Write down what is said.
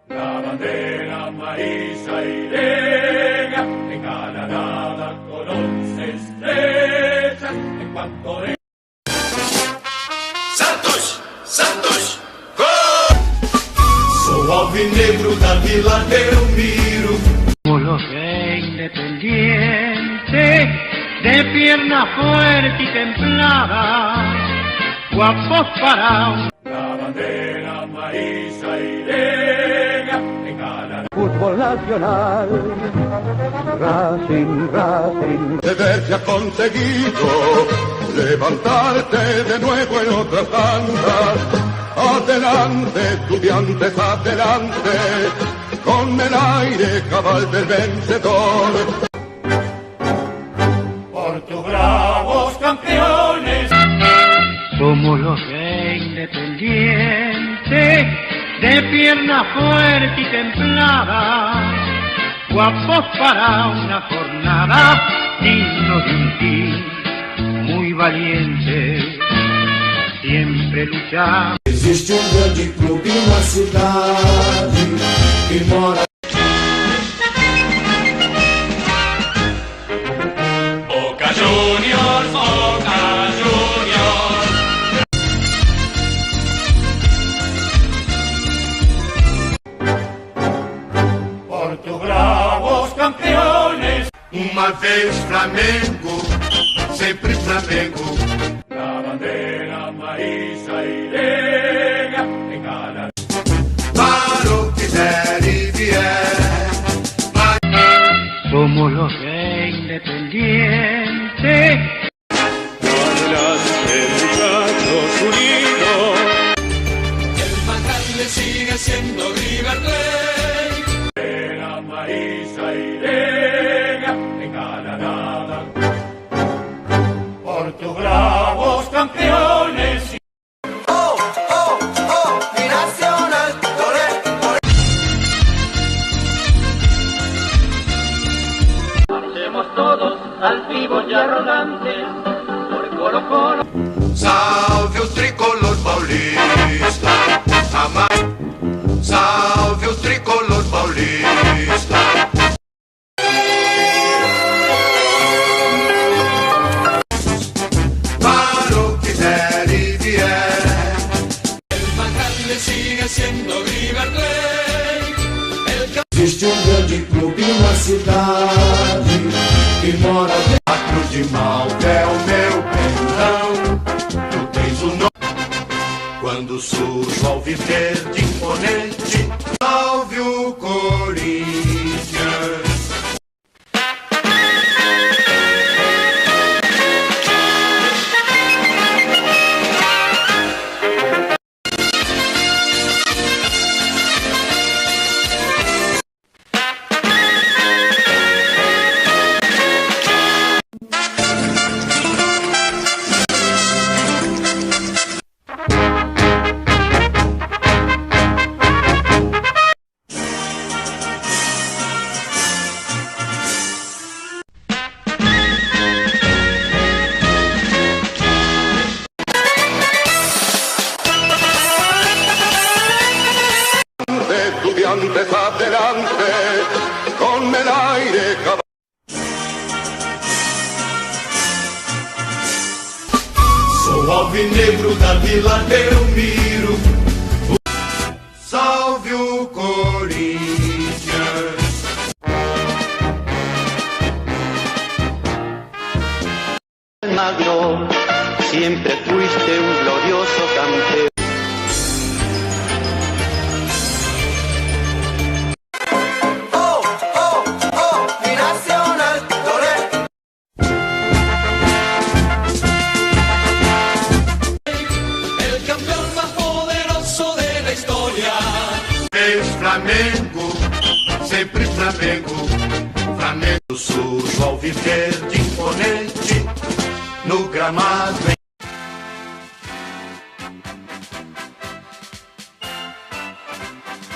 La bandera amarilla iría engalanada con 11 estrellas en cuanto de... Santos! Santos! Sou alvinegro da Vila Belmiro. Como los de Independiente, de pierna fuerte y templada, guapos para un... La bandera amarilla iría engalanada. Fútbol nacional, Racing, Racing. De verte ha conseguido levantarte de nuevo en otra tanda. Adelante, estudiantes, adelante, con el aire cabal del vencedor. Por tus bravos campeones. Somos los de Independiente, de pierna fuerte y templada, guapos para una jornada, dignos de un team muy valiente, siempre luchamos. Existe grande clube na cidade que mora. Boca Juniors, Boca Juniors. Por tus bravos campeones. Uma vez Flamengo, sempre Flamengo. La bandera amarilla iría engalanada. Para o que der e vier. Somos los de Independiente. Adelante, muchachos unidos. El más grande sigue siendo River Plate. La amarilla iría engalanada. Por tus bravos campeones. Oh, oh, oh, mi nacional, toré, toré. Marchemos todos altivos y arrogantes por Colo Colo. Salve o tricolor paulista. Salve o tricolor paulista. Para o que der e vier. El más grande sigue siendo River Plate. Existe grande clube na cidade que mora. A Cruz de Malta é o meu perdão. Tu tens o nome. Quando surge ao viver de imponente, salve o Corinthians. Estudiantes adelante, con el aire cabal. Sou alvinegro da Vila Belmiro. Salve o Corinthians. Mayor, siempre fuiste un glorioso campeón. Oh, oh, oh, mi nacional, toré. El campeón más poderoso de la historia. Es Flamengo, sempre Flamengo. Flamengo sujo ao viver de